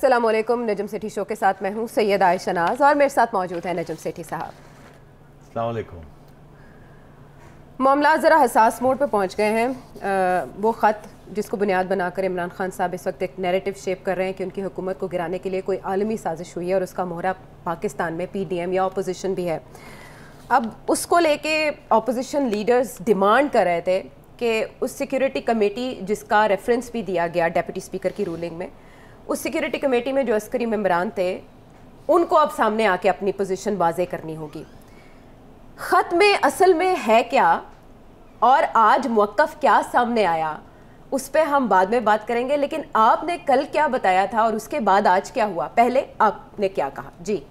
अस्सलाम वालेकुम। नजम सेठी शो के साथ मैं हूँ सैयद आयशा नाज और मेरे साथ मौजूद है नजम सेठी साहब। अस्सलाम वालेकुम। मामला ज़रा हसास मोड पे पहुँच गए हैं। वो ख़त जिसको बुनियाद बनाकर इमरान खान साहब इस वक्त एक नैरेटिव शेप कर रहे हैं कि उनकी हुकूमत को गिराने के लिए कोई आलमी साजिश हुई है और उसका मोहरा पाकिस्तान में PDM या अपोजिशन भी है। अब उसको लेके अपोजिशन लीडर्स डिमांड कर रहे थे कि उस सिक्योरिटी कमेटी जिसका रेफरेंस भी दिया गया डेप्यूटी स्पीकर की रूलिंग में, उस सिक्योरिटी कमेटी में जो अस्करी मेंबरान थे उनको अब सामने आके अपनी पोजीशन वाज़े करनी होगी। ख़त में असल में है क्या और आज मौक़िफ़ क्या सामने आया उस पर हम बाद में बात करेंगे, लेकिन आपने कल क्या बताया था और उसके बाद आज क्या हुआ, पहले आपने क्या कहा? जी,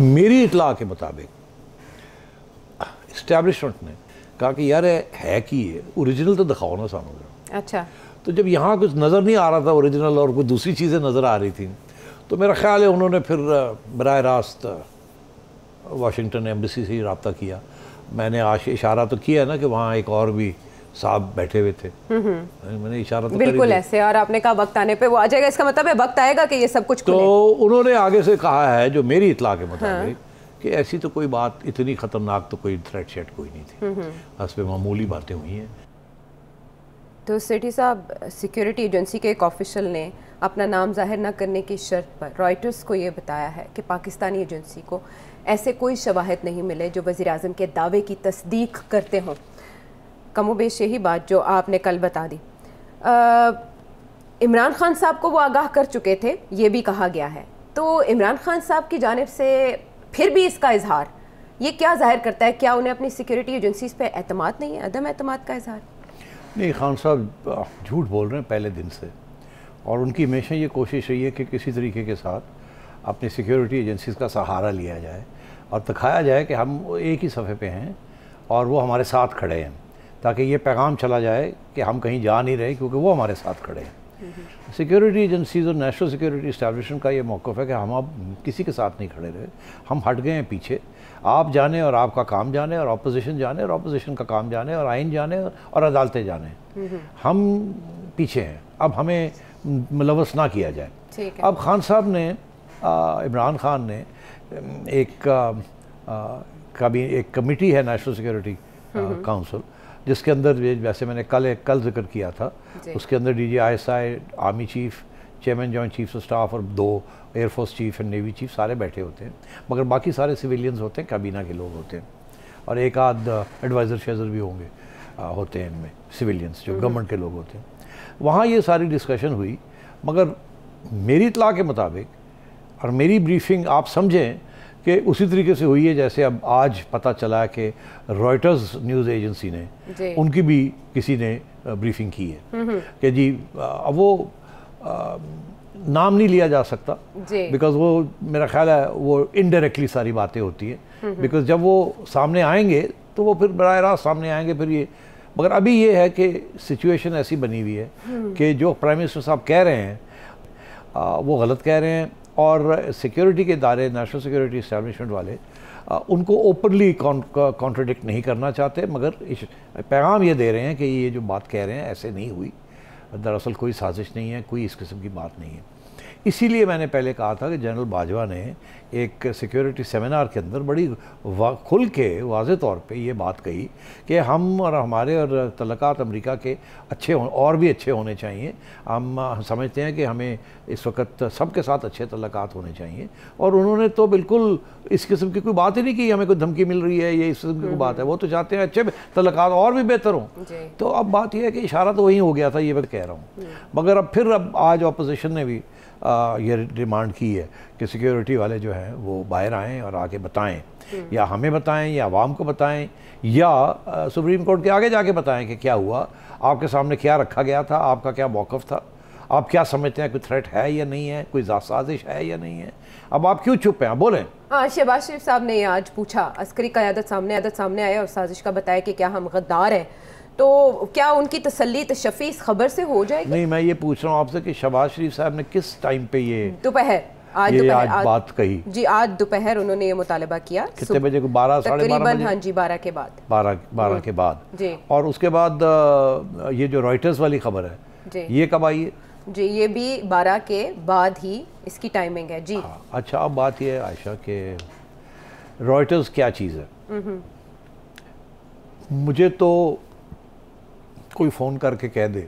मेरी इतला के मुताबिक इस्टेब्लिशमेंट ने कहा कि यार है कि ये ओरिजिनल तो दिखाओ ना सामने। अच्छा, तो जब यहाँ कुछ नज़र नहीं आ रहा था ओरिजिनल और कुछ दूसरी चीज़ें नज़र आ रही थी तो मेरा ख्याल है उन्होंने फिर बराह रास्त वाशिंगटन एम्बेसी से ही रब्ता किया। मैंने आज इशारा तो किया ना कि वहाँ एक और भी साहब बैठे हुए थे, मैंने इशारा तो बिल्कुल ऐसे, और आपने कहा वक्त आने पे वो आ जाएगा, इसका मतलब है वक्त आएगा कि ये सब कुछ खुले। तो उन्होंने आगे से कहा है जो मेरी इतला के मुताबिक कि ऐसी तो कोई बात इतनी ख़तरनाक तो कोई थ्रेट शेट कोई नहीं थी, बस पे मामूली बातें हुई हैं। तो सेठी साहब, सिक्योरिटी एजेंसी के एक ऑफिशियल ने अपना नाम जाहिर न करने की शर्त पर रॉयटर्स को ये बताया है कि पाकिस्तानी एजेंसी को ऐसे कोई शवाहिद नहीं मिले जो वज़ीर-ए-आज़म के दावे की तस्दीक करते हों। कमोबेश यही बात जो आपने कल बता दी। इमरान खान साहब को वो आगाह कर चुके थे, ये भी कहा गया है। तो इमरान खान साहब की जानिब से फिर भी इसका इजहार, ये क्या जाहिर करता है? क्या उन्हें अपनी सिक्योरिटी एजेंसीज पे एतमाद नहीं है, अदम एतमाद का इजहार? नहीं, खान साहब झूठ बोल रहे हैं पहले दिन से, और उनकी हमेशा ये कोशिश रही है कि किसी तरीके के साथ अपनी सिक्योरिटी एजेंसीज का सहारा लिया जाए और दिखाया जाए कि हम एक ही सफ़े पे हैं और वो हमारे साथ खड़े हैं, ताकि ये पैगाम चला जाए कि हम कहीं जा नहीं रहे क्योंकि वो हमारे साथ खड़े हैं। सिक्योरिटी एजेंसीज और नेशनल सिक्योरिटी इस्टेब्लिशमेंट का ये मौक़िफ़ है कि हम अब किसी के साथ नहीं खड़े रहे, हम हट गए हैं पीछे। आप जाने और आपका काम जाने और अपोजिशन जाने और अपोजिशन का काम जाने और आइन जाने और अदालतें जाने, हम पीछे हैं। अब हमें मुलव्वस ना किया जाए। अब खान साहब ने, इमरान खान ने एक कमेटी है नेशनल सिक्योरिटी काउंसिल, जिसके अंदर वैसे मैंने कल जिक्र किया था, उसके अंदर DGI, army chief, chairman joint chiefs of staff और 2 air force cheap and navy chief सारे बैठे होते हैं, मगर बाकी सारे सिविलियंस होते हैं, काबीना के लोग होते हैं और एक आध एडवाइज़र शेजर भी होंगे, होते हैं इनमें सिविलियंस जो गवर्नमेंट के लोग होते हैं। वहाँ ये सारी डिस्कशन हुई, मगर मेरी इतला के मुताबिक और मेरी ब्रीफिंग आप समझें कि उसी तरीके से हुई है जैसे अब आज पता चला कि रॉयटर्स न्यूज़ एजेंसी ने, उनकी भी किसी ने ब्रीफिंग की है कि जी अब वो नाम नहीं लिया जा सकता बिकॉज वो मेरा ख्याल है वो इनडायरेक्टली सारी बातें होती हैं, बिकॉज जब वो सामने आएंगे तो वो फिर बराह रास्त सामने आएंगे फिर ये। मगर अभी ये है कि सिचुएशन ऐसी बनी हुई है कि जो प्राइम मिनिस्टर साहब कह रहे हैं वो गलत कह रहे हैं, और सिक्योरिटी के इदारे, नेशनल सिक्योरिटी इस्टेब्लिशमेंट वाले उनको ओपनली कॉन्ट्रडिक्ट नहीं करना चाहते, मगर पैगाम ये दे रहे हैं कि ये जो बात कह रहे हैं ऐसे नहीं हुई, दरअसल कोई साजिश नहीं है, कोई इस किस्म की बात नहीं है। इसीलिए मैंने पहले कहा था कि जनरल बाजवा ने एक सिक्योरिटी सेमिनार के अंदर बड़ी खुल के वाज़े तौर पे ये बात कही कि हम और हमारे और तल्लुकात अमेरिका के अच्छे और भी अच्छे होने चाहिए। हम समझते हैं कि हमें इस वक्त सबके साथ अच्छे तल्लुकात होने चाहिए, और उन्होंने तो बिल्कुल इस किस्म की कोई बात ही नहीं की हमें कोई धमकी मिल रही है, ये इस किस्म की कोई बात है। वो तो चाहते हैं अच्छे तल्लुकात और भी बेहतर हों। तो अब बात यह है कि इशारा तो वही हो गया था, ये मैं कह रहा हूँ, मगर अब आज अपोजिशन ने भी ये डिमांड की है कि सिक्योरिटी वाले जो हैं वो बाहर आएँ और आके बताएं, या हमें बताएं या आवाम को बताएं या सुप्रीम कोर्ट के आगे जाके बताएं कि क्या हुआ, आपके सामने क्या रखा गया था, आपका क्या मौक़िफ़ था, आप क्या समझते हैं, कोई थ्रेट है या नहीं है, कोई साजिश है या नहीं है, अब आप क्यों चुप हैं, आप बोलें। हाँ, शहबाज शरीफ साहब ने आज पूछा, अस्करी क़यादत सामने आए और साजिश का बताया कि क्या हम गद्दार हैं, तो क्या उनकी तसल्ली तशफ़ी इस खबर से हो जाएगी? नहीं, मैं ये पूछ रहा हूँ आपसे कि शहबाज शरीफ साहब ने किस टाइम पे ये दोपहर आज बात कही? जी, आज दोपहर उन्होंने ये मुतालबा किया। कितने बजे को? 12 साढ़े 12 बजे? हाँ जी, 12 के बाद। 12 के बाद जी। और उसके बाद ये जो रॉयटर्स वाली खबर है ये कब आई है? जी, ये भी 12 के बाद ही इसकी टाइमिंग है जी। हाँ, अच्छा अब बात ये है आयशा कि रॉयटर्स क्या चीज़ है। मुझे तो कोई फ़ोन करके कह दे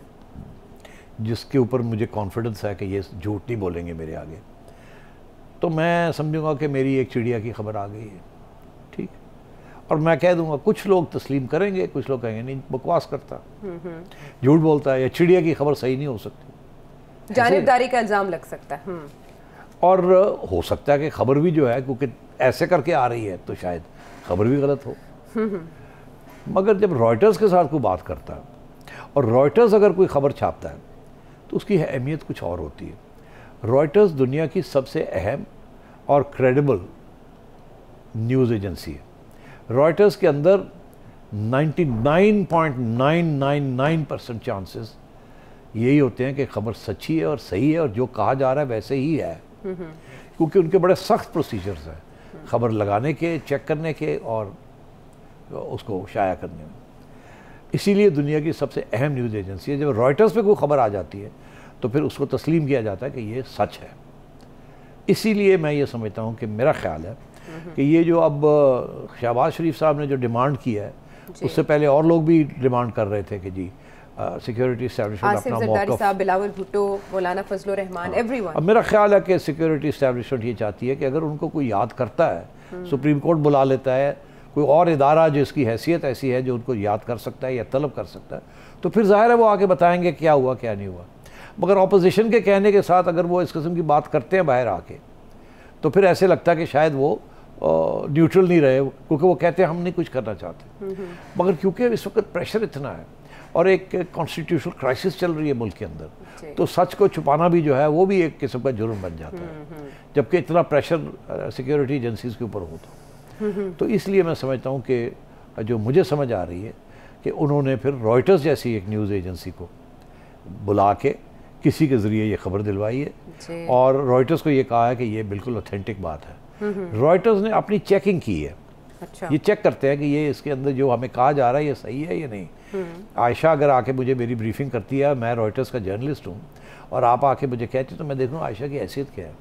जिसके ऊपर मुझे कॉन्फिडेंस है कि ये झूठ नहीं बोलेंगे मेरे आगे, तो मैं समझूंगा कि मेरी एक चिड़िया की खबर आ गई है, ठीक। और मैं कह दूंगा, कुछ लोग तस्लीम करेंगे, कुछ लोग कहेंगे नहीं बकवास करता, झूठ बोलता है, या चिड़िया की खबर सही नहीं हो सकती, जानिबदारी का इल्ज़ाम लग सकता है। और हो सकता है कि खबर भी जो है क्योंकि ऐसे करके आ रही है तो शायद खबर भी गलत हो। मगर जब रॉयटर्स के साथ कोई बात करता है और रॉयटर्स अगर कोई खबर छापता है तो उसकी अहमियत कुछ और होती है। रॉयटर्स दुनिया की सबसे अहम और क्रेडिबल न्यूज़ एजेंसी है। रॉयटर्स के अंदर 99.999% चांसेस यही होते हैं कि खबर सच्ची है और सही है और जो कहा जा रहा है वैसे ही है, क्योंकि उनके बड़े सख्त प्रोसीजर्स हैं खबर लगाने के, चेक करने के और उसको शाया करने में। इसीलिए दुनिया की सबसे अहम न्यूज़ एजेंसी है। जब रॉयटर्स पे कोई खबर आ जाती है तो फिर उसको तस्लीम किया जाता है कि ये सच है। इसीलिए मैं ये समझता हूँ कि मेरा ख्याल है कि ये जो अब शहबाज शरीफ साहब ने जो डिमांड किया है, उससे पहले और लोग भी डिमांड कर रहे थे कि जी सिक्योरिटी एस्टैब्लिशमेंट अपना मौक़िफ़, बिलावल भुट्टो, मौलाना फजलुर रहमान, एवरीवन। अब मेरा ख्याल है कि सिक्योरिटी एस्टैब्लिशमेंट ये चाहती है कि अगर उनको कोई याद करता है, सुप्रीम कोर्ट बुला लेता है, कोई और इदारा जिसकी हैसियत ऐसी है जो उनको याद कर सकता है या तलब कर सकता है, तो फिर ज़ाहिर है वो आके बताएंगे क्या हुआ क्या नहीं हुआ। मगर ऑपोजिशन के कहने के साथ अगर वो इस किस्म की बात करते हैं बाहर आके, तो फिर ऐसे लगता है कि शायद वो न्यूट्रल नहीं रहे, क्योंकि वो कहते हैं हम नहीं कुछ करना चाहते। मगर क्योंकि इस वक्त प्रेशर इतना है और एक कॉन्स्टिट्यूशनल क्राइसिस चल रही है मुल्क के अंदर, तो सच को छुपाना भी जो है वो भी एक किस्म का जुर्म बन जाता है, जबकि इतना प्रेशर सिक्योरिटी एजेंसीज के ऊपर होता। तो इसलिए मैं समझता हूँ कि जो मुझे समझ आ रही है कि उन्होंने फिर रॉयटर्स जैसी एक न्यूज़ एजेंसी को बुला के किसी के ज़रिए ये खबर दिलवाई है और रॉयटर्स को ये कहा है कि ये बिल्कुल ऑथेंटिक बात है। रॉयटर्स ने अपनी चेकिंग की है। अच्छा। ये चेक करते हैं कि ये इसके अंदर जो हमें कहा जा रहा है ये सही है या नहीं। आयशा अगर आके मुझे मेरी ब्रीफिंग करती है, मैं रॉयटर्स का जर्नलिस्ट हूँ, और आप आके मुझे कहती तो मैं देखूँ आयशा की हैसियत क्या है।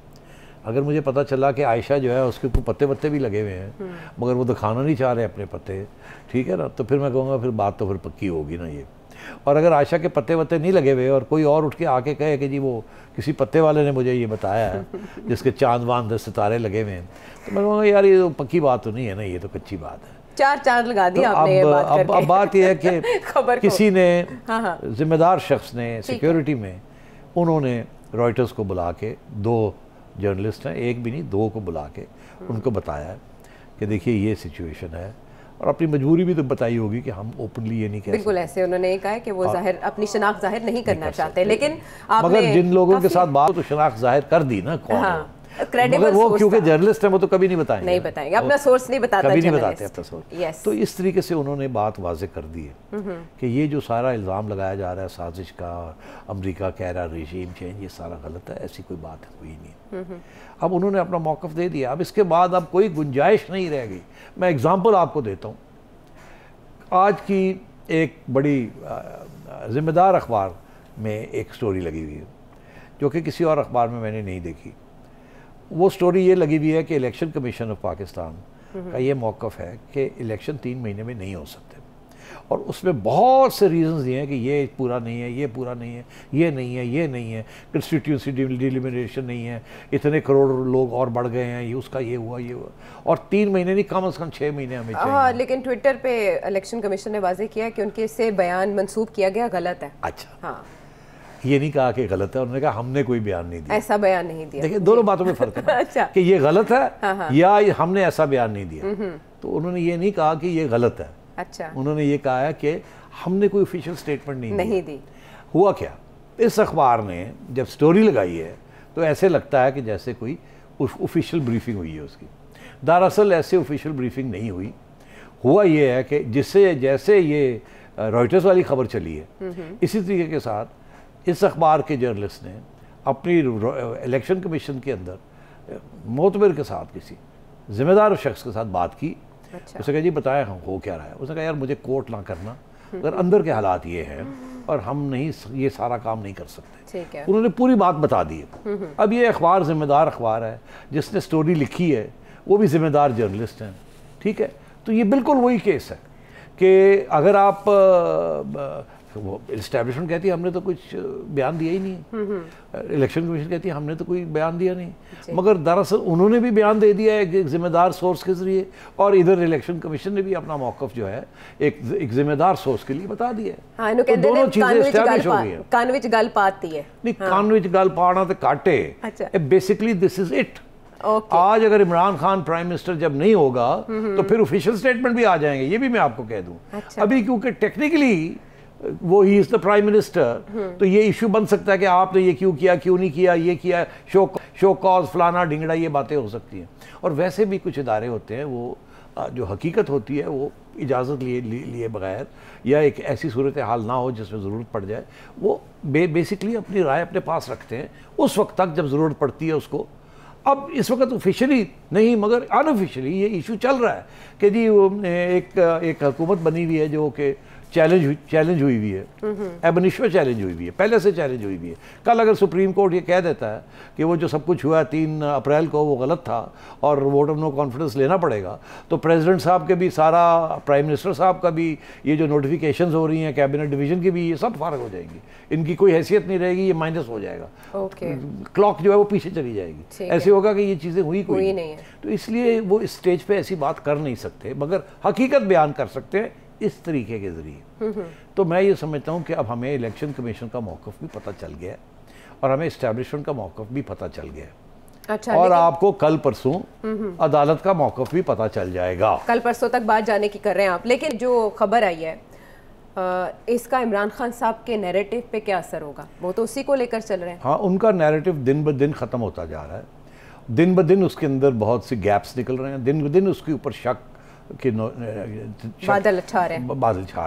अगर मुझे पता चला कि आयशा जो है उसके ऊपर पत्ते वत्ते भी लगे हुए हैं मगर वो दिखाना नहीं चाह रहे अपने पत्ते, ठीक है ना, तो फिर मैं कहूँगा फिर बात तो फिर पक्की होगी ना ये। और अगर आयशा के पत्ते वत्ते नहीं लगे हुए और कोई और उठ के आके कहे कि जी वो किसी पत्ते वाले ने मुझे ये बताया है जिसके चांद वांद सितारे लगे हुए हैं, तो मैं कहूँगा यार ये तो पक्की बात तो नहीं है ना, ये तो कच्ची बात है। चार चांद लगा दिया आपने ये बात करके। अब बात यह है कि किसी ने जिम्मेदार शख्स ने सिक्योरिटी में उन्होंने रॉयटर्स को बुला के, दो जर्नलिस्ट हैं, एक भी नहीं दो को बुला के उनको बताया है कि देखिए ये सिचुएशन है, और अपनी मजबूरी भी तो बताई होगी कि हम ओपनली ये नहीं कह सकते। बिल्कुल ऐसे उन्होंने कहा है कि वो जाहिर अपनी शनाख्त जाहिर नहीं करना चाहते, लेकिन मगर जिन लोगों के साथ बात तो शनाख्त जाहिर कर दी ना कौन है, मगर वो क्योंकि जर्नलिस्ट है वो तो कभी नहीं बताएंगे, अपना सोर्स नहीं बताता, कभी नहीं बताते अपना सोर्स। तो इस तरीके से उन्होंने बात वाज़ेह कर दी है कि ये जो सारा इल्ज़ाम लगाया जा रहा है साजिश का, अमेरिका कह रहा रेजीम चेंज, ये सारा गलत है, ऐसी कोई बात है कोई नहीं। अब उन्होंने अपना मौक़िफ़ दे दिया। अब इसके बाद अब कोई गुंजाइश नहीं रह गई। मैं एग्ज़ाम्पल आपको देता हूँ। आज की एक बड़ी ज़िम्मेदार अखबार में एक स्टोरी लगी हुई है जो कि किसी और अखबार में मैंने नहीं देखी। वो स्टोरी ये लगी हुई है कि इलेक्शन कमीशन ऑफ पाकिस्तान का ये मौक़िफ़ है कि इलेक्शन 3 महीने में नहीं हो सकते, और उसमें बहुत से रीज़न्स दिए हैं कि ये पूरा नहीं है, ये पूरा नहीं है, ये नहीं है, ये नहीं है, कंस्टिट्यूंसी डिलिमिनेशन नहीं है, इतने करोड़ लोग और बढ़ गए हैं, ये उसका ये हुआ, और 3 महीने नहीं कम से कम 6 महीने हमें चाहिए। हाँ, लेकिन ट्विटर पे इलेक्शन कमीशन ने वाज़ेह किया कि उनके से बयान मंसूब किया गया गलत है। अच्छा, हाँ, ये नहीं कहा कि गलत है, उन्होंने कहा हमने कोई बयान नहीं दिया, ऐसा बयान नहीं दिया। देखिए दोनों बातों में फ़र्क है अच्छा, कि ये गलत है या हमने ऐसा बयान नहीं दिया। तो उन्होंने ये नहीं कहा कि ये गलत है, अच्छा, उन्होंने ये कहा है कि हमने कोई ऑफिशियल स्टेटमेंट नहीं दी। हुआ क्या, इस अखबार ने जब स्टोरी लगाई है तो ऐसे लगता है कि जैसे कोई ऑफिशियल ब्रीफिंग हुई है उसकी। दरअसल ऐसे ऑफिशियल ब्रीफिंग नहीं हुई। हुआ ये है कि जिससे जैसे ये रॉयटर्स वाली खबर चली है, इसी तरीके के साथ इस अखबार के जर्नलिस्ट ने अपनी इलेक्शन कमीशन के अंदर मोतबर के साथ, किसी ज़िम्मेदार शख्स के साथ बात की। अच्छा। उसने कहा जी बताया हो क्या रहा है। उसने कहा यार मुझे कोर्ट ना करना, अगर अंदर के हालात ये हैं और हम नहीं ये सारा काम नहीं कर सकते। ठीक है। उन्होंने पूरी बात बता दी है। अब ये अखबार जिम्मेदार अखबार है, जिसने स्टोरी लिखी है वो भी जिम्मेदार जर्नलिस्ट हैं, ठीक है। तो ये बिल्कुल वही केस है कि अगर आप वो इस्टेब्लिशमेंट कहती है हमने तो कुछ बयान दिया ही नहीं, इलेक्शन कमीशन कहती है हमने तो कोई बयान दिया नहीं, मगर दरअसल उन्होंने भी बयान दे दिया है एक जिम्मेदार सोर्स के जरिए, और इधर इलेक्शन कमीशन ने भी अपना मौक़िफ़ जो है एक जिम्मेदार सोर्स के लिए बता दिया है। तो दोनों चीज़ें इस्टेब्लिश हो गई हैं। कान विच गल पाती है नहीं, कान विच गल पाना तो काटे, बेसिकली दिस इज इट। आज अगर इमरान खान प्राइम मिनिस्टर जब नहीं होगा तो फिर ऑफिशियल स्टेटमेंट भी आ जाएंगे, ये भी मैं आपको कह दूं। अभी क्योंकि टेक्निकली वो he is the prime minister, तो ये इशू बन सकता है कि आपने ये क्यों किया, क्यों नहीं किया, ये किया, शो कॉज फलाना ढिंगड़ा, ये बातें हो सकती हैं। और वैसे भी कुछ इदारे होते हैं वो जो हकीकत होती है वो इजाज़त लिए बगैर या एक ऐसी सूरत हाल ना हो जिसमें ज़रूरत पड़ जाए, वो बेसिकली अपनी राय अपने पास रखते हैं उस वक्त तक जब ज़रूरत पड़ती है उसको। अब इस वक्त ऑफिशियली नहीं मगर अनऑफिशियली ये इशू चल रहा है कि जी एक हुकूमत बनी हुई है जो कि चैलेंज हुई है, एबनिशो चैलेंज हुई है, पहले से चैलेंज हुई है। कल अगर सुप्रीम कोर्ट ये कह देता है कि वो जो सब कुछ हुआ 3 अप्रैल को वो गलत था और वोट ऑफ नो कॉन्फिडेंस लेना पड़ेगा, तो प्रेसिडेंट साहब के भी सारा, प्राइम मिनिस्टर साहब का भी, ये जो नोटिफिकेशंस हो रही हैं कैबिनेट डिवीजन की भी, ये सब फारग हो जाएंगी, इनकी कोई हैसियत नहीं रहेगी, ये माइनस हो जाएगा। क्लॉक जो है वो पीछे चली जाएगी। ऐसे होगा कि ये चीज़ें हुई कोई नहीं है। तो इसलिए वो इस स्टेज पर ऐसी बात कर नहीं सकते, मगर हकीकत बयान कर सकते हैं इस तरीके के ज़रिए। तो मैं ये समझता हूँ कि अब हमें इलेक्शन कमीशन का मौक़िफ़ भी पता चल गया है और हमें इस्टेब्लिशमेंट का मौक़िफ़ भी पता चल गया है। अच्छा, और आपको कल परसों अदालत का मौक़िफ़ भी पता चल जाएगा। कल परसों तक बात जाने की कर रहे हैं आप, लेकिन जो खबर आई है इसका इमरान खान साहब के नैरेटिव पे क्या असर होगा? वो तो उसी को लेकर चल रहे हैं। हाँ, उनका नैरेटिव दिन ब दिन ख़त्म होता जा रहा है, दिन ब दिन उसके अंदर बहुत सी गैप्स निकल रहे हैं, दिन ब दिन उसके ऊपर शक कि बादल छा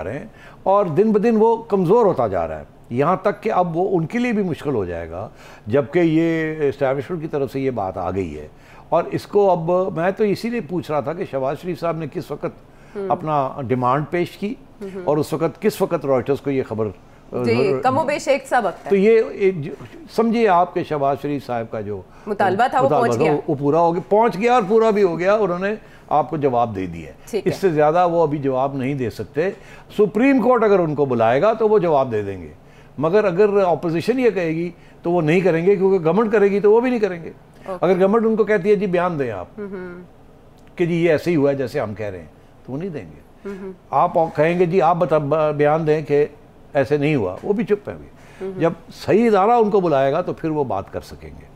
रहे हैं और दिन ब दिन वो कमज़ोर होता जा रहा है, यहाँ तक कि अब वो उनके लिए भी मुश्किल हो जाएगा, जबकि ये इस्टेब्लिशमेंट की तरफ से ये बात आ गई है। और इसको अब मैं तो इसीलिए पूछ रहा था कि शहबाज शरीफ साहब ने किस वक्त अपना डिमांड पेश की और उस वक्त किस वक्त रॉयटर्स को ये खबर कमोबेश एक सा वक्त है। तो ये समझिए आपके शहबाज शरीफ साहब का जो मुतालबा था वो पहुंच गया, वो पूरा हो गया, पहुंच गया और पूरा भी हो गया, उन्होंने आपको जवाब दे दिया। इससे ज़्यादा वो अभी जवाब नहीं दे सकते। सुप्रीम कोर्ट अगर उनको बुलाएगा तो वो जवाब दे देंगे, मगर अगर ऑपोजिशन ये कहेगी तो वो नहीं करेंगे, क्योंकि गवर्नमेंट करेगी तो वो भी नहीं करेंगे। अगर गवर्नमेंट उनको कहती है जी बयान दें आप कि जी ये ऐसे ही हुआ है जैसे हम कह रहे हैं, तो वो नहीं देंगे। आप कहेंगे जी आप बयान दें कि ऐसे नहीं हुआ, वो भी चुप है। जब सही इदारा उनको बुलाएगा तो फिर वो बात कर सकेंगे।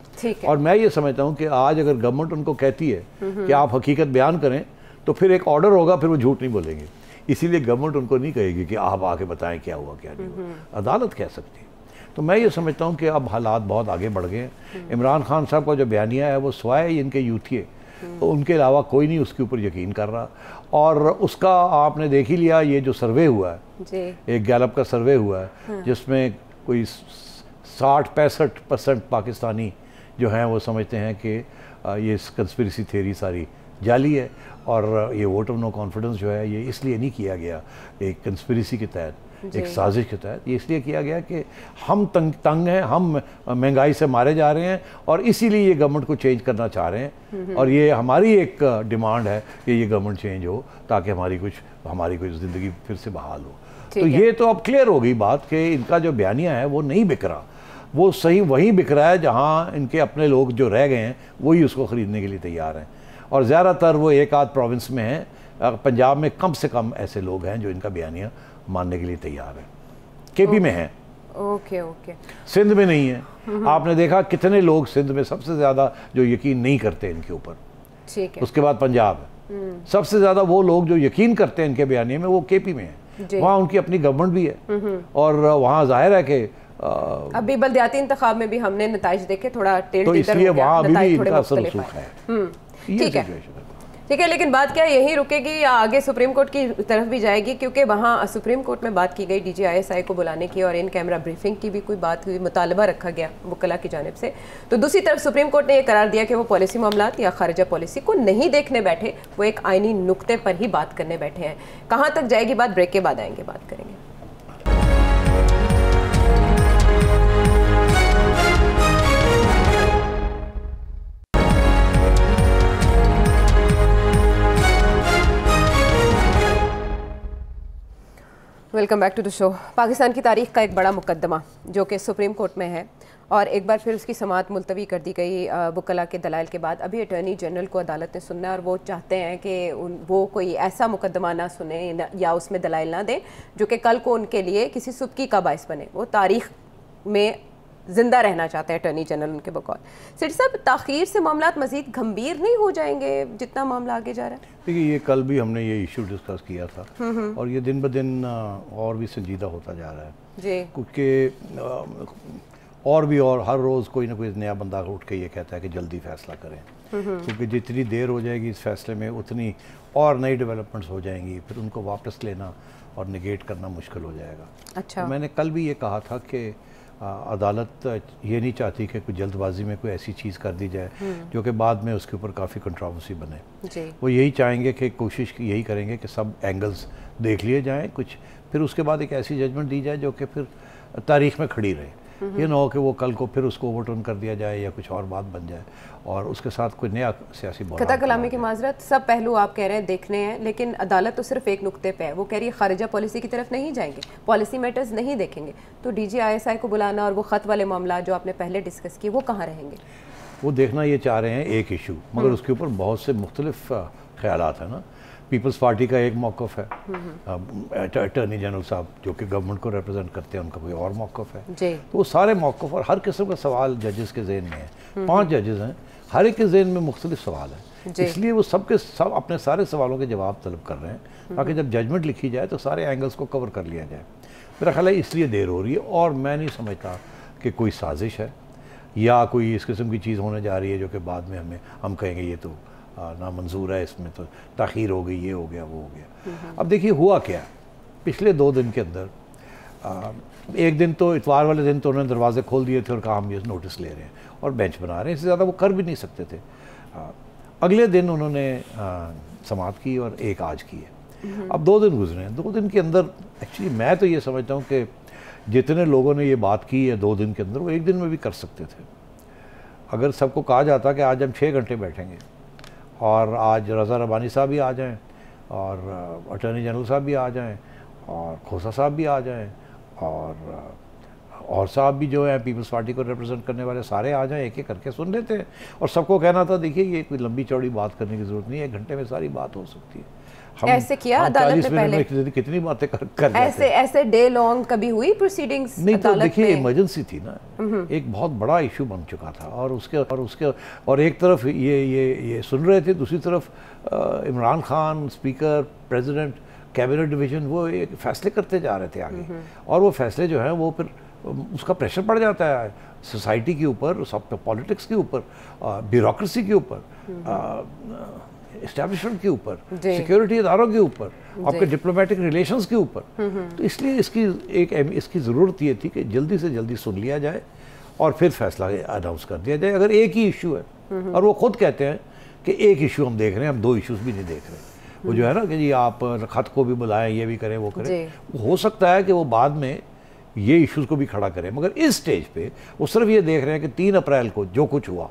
और मैं ये समझता हूँ कि आज अगर गवर्नमेंट उनको कहती है कि आप हकीकत बयान करें, तो फिर एक ऑर्डर होगा, फिर वो झूठ नहीं बोलेंगे। इसीलिए गवर्नमेंट उनको नहीं कहेगी कि आप आके बताएं क्या हुआ क्या नहीं हुआ, अदालत कह सकती है। तो मैं ये समझता हूँ कि अब हालात बहुत आगे बढ़ गए हैं। इमरान खान साहब का जो बयानिया है वो स्वाय इनके यूथिए, तो उनके अलावा कोई नहीं उसके ऊपर यकीन कर रहा। और उसका आपने देख ही लिया, ये जो सर्वे हुआ है, एक गैलप का सर्वे हुआ है जिसमें कोई 60-65% पाकिस्तानी जो हैं वो समझते हैं कि ये कंस्पिरेसी थ्योरी सारी जाली है और ये वोट ऑफ नो कॉन्फिडेंस जो है ये इसलिए नहीं किया गया एक कंस्पिरेसी के तहत, एक साजिश के तहत। ये इसलिए किया गया कि हम तंग हैं, हम महंगाई से मारे जा रहे हैं और इसीलिए ये गवर्नमेंट को चेंज करना चाह रहे हैं और ये हमारी एक डिमांड है कि ये गवर्नमेंट चेंज हो ताकि हमारी कुछ ज़िंदगी फिर से बहाल हो। तो ये तो अब क्लियर हो गई बात कि इनका जो बयानिया है वो नहीं बिक रहा, वो सही वहीं बिक रहा है जहाँ इनके अपने लोग जो रह गए हैं वही उसको ख़रीदने के लिए तैयार हैं। और ज़्यादातर वो एक आध प्रोविंस में हैं, पंजाब में कम से कम ऐसे लोग हैं जो इनका बयानिया मानने के लिए तैयार हैं। केपी में हैं, ओके सिंध में नहीं है। आपने देखा कितने लोग सिंध में सबसे ज़्यादा जो यकीन नहीं करते इनके ऊपर, ठीक है। उसके बाद पंजाब है, सबसे ज़्यादा वो लोग जो यकीन करते हैं इनके बयानिए में वो केपी में है। वहाँ उनकी अपनी गवर्नमेंट भी है और वहाँ जाहिर है कि अभी बल्दियाती इंतखाब में भी हमने नताइज देखे, थोड़ा तो इसलिए वहाँ अभी भी इनका असर रसूख है। ठीक है, लेकिन बात क्या यही रुकेगी या आगे सुप्रीम कोर्ट की तरफ भी जाएगी? क्योंकि वहाँ सुप्रीम कोर्ट में बात की गई DGISI को बुलाने की और इन कैमरा ब्रीफिंग की भी कोई बात हुई, मुतालबा रखा गया वकला की जानिब से। तो दूसरी तरफ सुप्रीम कोर्ट ने यह करार दिया कि वो पॉलिसी मामलात या खारिजा पॉलिसी को नहीं देखने बैठे, वो एक आइनी नुक्ते पर ही बात करने बैठे हैं। कहाँ तक जाएगी बात, ब्रेक के बाद आएंगे, बात करेंगे। Welcome back to the show. Pakistan की तारीख का एक बड़ा मुकदमा जो कि सुप्रीम कोर्ट में है और एक बार फिर उसकी समाअत मुलतवी कर दी गई वकला के दलाइल के बाद। अभी अटॉर्नी जनरल को अदालत ने सुनना है और वो चाहते हैं कि वो कोई ऐसा मुकदमा ना सुने या उसमें दलाइल ना दें जो कि कल को उनके लिए किसी सुबकी का बायस बने। वो तारीख में ज़िंदा रहना चाहते हैं अटॉर्नी जनरल उनके बकौल। सिटी साहब, ताख़ीर से मामला मज़ीद गंभीर नहीं हो जाएंगे जितना मामला आगे जा रहा है? देखिए, ये कल भी हमने ये इशू डिस्कस किया था और ये दिन ब दिन और भी संजीदा होता जा रहा है जी, क्योंकि और हर रोज़ कोई ना कोई नया बंदा उठ के ये कहता है कि जल्दी फैसला करें, क्योंकि जितनी देर हो जाएगी इस फैसले में उतनी और नई डेवलपमेंट्स हो जाएंगी, फिर उनको वापस लेना और निगेट करना मुश्किल हो जाएगा। अच्छा, तो मैंने कल भी ये कहा था कि अदालत ये नहीं चाहती कि कोई जल्दबाजी में कोई ऐसी चीज़ कर दी जाए जो कि बाद में उसके ऊपर काफ़ी कंट्रोवर्सी बने जी। वो यही चाहेंगे कि कोशिश यही करेंगे कि सब एंगल्स देख लिए जाएं कुछ, फिर उसके बाद एक ऐसी जजमेंट दी जाए जो कि फिर तारीख में खड़ी रहे। ये ना हो कि वो कल को फिर उसको ओवरटर्न कर दिया जाए या कुछ और बात बन जाए और उसके साथ कोई नया सियासी खता कलामी की माजरत। सब पहलू आप कह रहे हैं देखने हैं, लेकिन अदालत तो सिर्फ एक नुक्ते पे है। वो कह रही है खारिजा पॉलिसी की तरफ नहीं जाएंगे, पॉलिसी मैटर्स नहीं देखेंगे। तो DGISI को बुलाना और वो ख़त वाले मामला जो आपने पहले डिस्कस किए वो कहाँ रहेंगे? वो देखना ये चाह रहे हैं एक इशू, मगर उसके ऊपर बहुत से मुख्तलिफ ख्यालात हैं ना। पीपल्स पार्टी का एक मौक़िफ़ है, अटॉर्नी जनरल साहब जो कि गवर्नमेंट को रिप्रेजेंट करते हैं उनका कोई और मौक़िफ़ है जी। तो वो सारे मौक़िफ़ और हर किस्म का सवाल जजेस के ज़हन में है। 5 जजेस हैं, हर एक के ज़हन में मुख्तलिफ सवाल है, इसलिए वो सब अपने सारे सवालों के जवाब तलब कर रहे हैं ताकि जब जजमेंट लिखी जाए तो सारे एंगल्स को कवर कर लिया जाए। मेरा ख्याल है इसलिए देर हो रही है और मैं नहीं समझता कि कोई साजिश है या कोई इस किस्म की चीज़ होने जा रही है जो कि बाद में हम कहेंगे ये तो नामंजूर है, इसमें तो ताख़ीर हो गई, ये हो गया, वो हो गया। अब देखिए हुआ क्या, पिछले 2 दिन के अंदर एक दिन तो इतवार वाले दिन तो उन्होंने दरवाजे खोल दिए थे और कहा हम ये नोटिस ले रहे हैं और बेंच बना रहे हैं, इससे ज़्यादा वो कर भी नहीं सकते थे। अगले दिन उन्होंने समाअत की और एक आज की है। अब 2 दिन गुजरे हैं, 2 दिन के अंदर एक्चुअली मैं तो ये समझता हूँ कि जितने लोगों ने ये बात की है 2 दिन के अंदर वो 1 दिन में भी कर सकते थे। अगर सबको कहा जाता कि आज हम 6 घंटे बैठेंगे और आज रज़ा रबानी साहब भी आ जाएं और अटॉर्नी जनरल साहब भी आ जाएं और खोसा साहब भी आ जाएं और साहब भी जो है पीपल्स पार्टी को रिप्रेजेंट करने वाले सारे आ जाएं, एक एक करके सुन लेते हैं और सबको कहना था देखिए ये कोई लंबी चौड़ी बात करने की ज़रूरत नहीं है, 1 घंटे में सारी बात हो सकती है। ऐसे किया अदालत ने पहले कितनी बातें कर ऐसे डे लॉन्ग कभी हुई प्रोसीडिंग्स नहीं, तो देखिए इमरजेंसी थी ना, एक बहुत बड़ा इशू बन चुका था और एक तरफ ये सुन रहे थे, दूसरी तरफ Imran Khan speaker, president, cabinet division वो एक फैसले करते जा रहे थे आगे और वो फैसले जो है वो फिर उसका प्रेशर पड़ जाता है सोसाइटी के ऊपर, सब पॉलिटिक्स के ऊपर, ब्यूरोक्रेसी के ऊपर, इस्टेब्लिशमेंट के ऊपर, सिक्योरिटी इदारों के ऊपर, आपके डिप्लोमेटिक रिलेशंस के ऊपर। तो इसलिए इसकी ज़रूरत ये थी कि जल्दी से जल्दी सुन लिया जाए और फिर फैसला अनाउंस कर दिया जाए। अगर एक ही इशू है और वो खुद कहते हैं कि एक इशू हम देख रहे हैं, हम 2 इशूज़ भी नहीं देख रहे, वो जो है ना कि जी आप ख़त को भी बुलाएं, ये भी करें, वो करें, हो सकता है कि वो बाद में ये इशूज़ को भी खड़ा करें, मगर इस स्टेज पे वो सिर्फ ये देख रहे हैं कि 3 अप्रैल को जो कुछ हुआ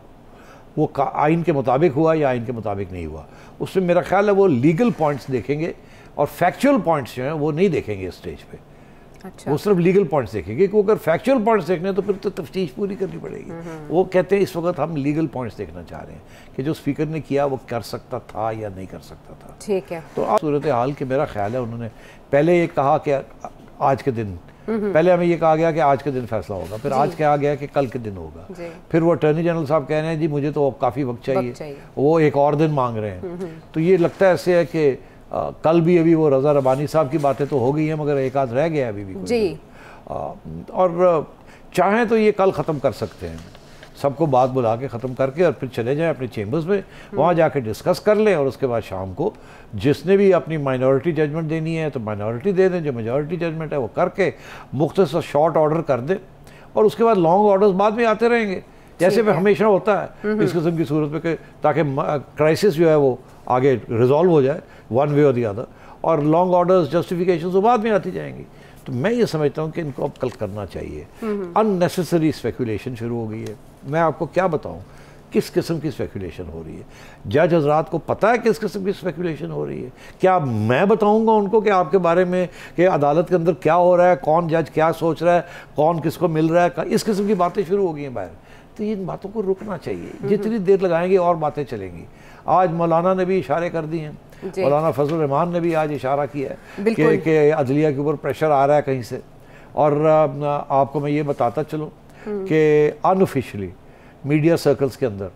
वो आइन के मुताबिक हुआ या आइन के मुताबिक नहीं हुआ। उसमें मेरा ख्याल है वो लीगल पॉइंट्स देखेंगे और फैक्चुअल पॉइंट्स जो हैं वो नहीं देखेंगे इस स्टेज पे। अच्छा। वो सिर्फ लीगल पॉइंट्स देखेंगे, क्योंकि अगर फैक्चुअल पॉइंट्स देखने तो फिर तो तफ्तीश पूरी करनी पड़ेगी। वो कहते हैं इस वक्त हम लीगल पॉइंट्स देखना चाह रहे हैं कि जो स्पीकर ने किया वो कर सकता था या नहीं कर सकता था। ठीक है, तो आप सूरत हाल के मेरा ख्याल है उन्होंने पहले ये कहा कि आज के दिन, पहले हमें ये कहा गया कि आज के दिन फैसला होगा, फिर आज कहा गया कि कल के दिन होगा, फिर वो अटॉर्नी जनरल साहब कह रहे हैं जी मुझे तो काफ़ी वक्त चाहिए, वो एक और दिन मांग रहे हैं। तो ये लगता है ऐसे है कि कल भी अभी वो रज़ा रबानी साहब की बातें तो हो गई हैं मगर एक आध रह गया अभी भी जी। और चाहें तो ये कल ख़त्म कर सकते हैं, सबको बात बुला के ख़त्म करके और फिर चले जाएं अपने चेम्बर्स में, वहाँ जाके डिस्कस कर लें और उसके बाद शाम को जिसने भी अपनी माइनॉरिटी जजमेंट देनी है तो माइनॉरिटी दे दें, जो मेजॉरिटी जजमेंट है वो करके मुख्तसर शॉर्ट ऑर्डर कर दें और उसके बाद लॉन्ग ऑर्डर्स बाद में आते रहेंगे जैसे भी हमेशा होता है इस किस्म की सूरत में, ताकि क्राइसिस जो है वो आगे रिजॉल्व हो जाए वन वे और दी अदर, और लॉन्ग ऑर्डर्स जस्टिफिकेशन वो बाद में आती जाएंगी। तो मैं ये समझता हूँ कि इनको अब कल करना चाहिए। अननेसेसरी स्पेकुलेशन शुरू हो गई है। मैं आपको क्या बताऊँ किस किस्म की स्पेकुलेशन हो रही है। जज हजरात को पता है किस किस्म की स्पेकुलेशन हो रही है? क्या मैं बताऊंगा उनको कि आपके बारे में कि अदालत के अंदर क्या हो रहा है, कौन जज क्या सोच रहा है, कौन किसको मिल रहा है, इस किस्म की बातें शुरू हो गई हैं बाहर। तो इन बातों को रुकना चाहिए, जितनी देर लगाएंगे और बातें चलेंगी। आज मौलाना ने भी इशारे कर दिए हैं, मौलाना फजल रहमान ने भी आज इशारा किया है कि अदलिया के ऊपर प्रेशर आ रहा है कहीं से। और आपको मैं ये बताता चलूँ कि अनऑफिशियली मीडिया सर्कल्स के अंदर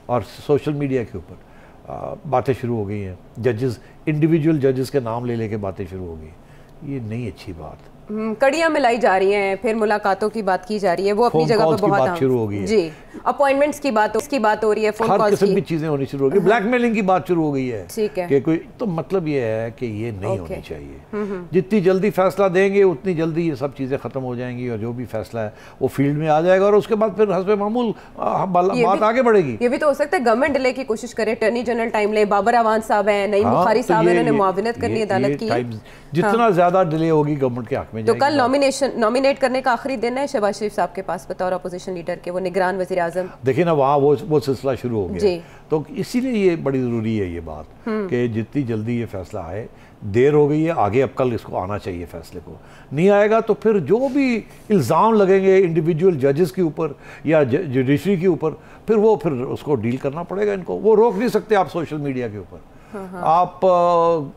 और सोशल मीडिया के ऊपर बातें शुरू हो गई हैं, जजेस, इंडिविजुअल जजेस के नाम ले लेके बातें शुरू हो गई। ये नहीं अच्छी बात। कड़ियां मिलाई जा रही हैं, फिर मुलाकातों की बात की जा रही है, वो अपनी जगह पर बहुत शुरू हो गई है। जी, अपॉइंटमेंट्स की बात हो रही है, फोन कॉल्स हर किस्म की चीजें होनी शुरू हो गई, ब्लैकमेलिंग की बात शुरू हो गई है। ठीक है कि कोई तो मतलब ये है कि ये नहीं होनी चाहिए। जितनी जल्दी फैसला देंगे उतनी जल्दी ये सब चीजें खत्म हो जाएंगी और जो भी फैसला है वो फील्ड में आ जाएगा और उसके बाद फिर हस्बे मामूल बात आगे बढ़ेगी। ये भी तो हो सकता है गवर्नमेंट डिले की कोशिश करे, अटॉर्नी जनरल टाइम ले, बाबर अवान साहब हैं, नईम बुखारी साहब हैं, उन्होंने मुआविनत करनी अदालत की। जितना ज्यादा डिले होगी गवर्नमेंट के हक में तो कल नॉमिनेट करने का आखिरी दिन है शहबाज शरीफ साहब के पास बतौर अपोजिशन लीडर के, वो निगरान वजीर आजम। देखिए ना वहाँ वो सिलसिला शुरू हो गया, तो इसीलिए ये बड़ी ज़रूरी है ये बात कि जितनी जल्दी ये फैसला आए। देर हो गई है, आगे अब कल इसको आना चाहिए फैसले को। नहीं आएगा तो फिर जो भी इल्ज़ाम लगेंगे इंडिविजुअल जजेस के ऊपर या जुडिशरी के ऊपर, फिर उसको डील करना पड़ेगा इनको। वो रोक नहीं सकते आप सोशल मीडिया के ऊपर। आप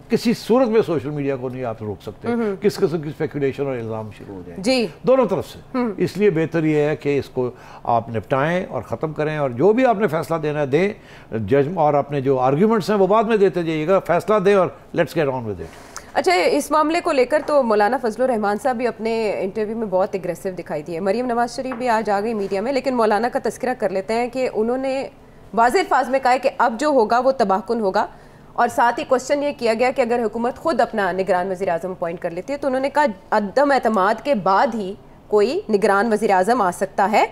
किसी सूरत में सोशल मीडिया को नहीं आप रोक सकते, किस किस्म की स्पेकुलेशन और इल्ज़ाम शुरू हो जाए जी दोनों तरफ से। इसलिए बेहतर ये है कि इसको आप निपटाएं और ख़त्म करें, और जो भी आपने फैसला देना है दें। जज और अपने जो आर्ग्यूमेंट्स हैं वो बाद में देते जाइएगा, फैसला दें और let's get on with it. अच्छा, इस मामले को लेकर तो मौलाना फजलुर रहमान साहब भी अपने इंटरव्यू में बहुत एग्रेसिव दिखाई दिए। मरीम नवाज शरीफ भी आज आ गई मीडिया में, लेकिन मौलाना का तस्करा कर लेते हैं कि उन्होंने वाज़ेह अल्फाज में कहा है कि अब जो होगा वो तबाहकुन होगा। और साथ ही क्वेश्चन ये किया गया कि अगर हुकूमत खुद अपना निगरान वज़ीर आज़म अपॉइंट कर लेती है, तो उन्होंने कहा अदम एतमाद के बाद ही कोई निगरान वज़ीर आज़म आ सकता है,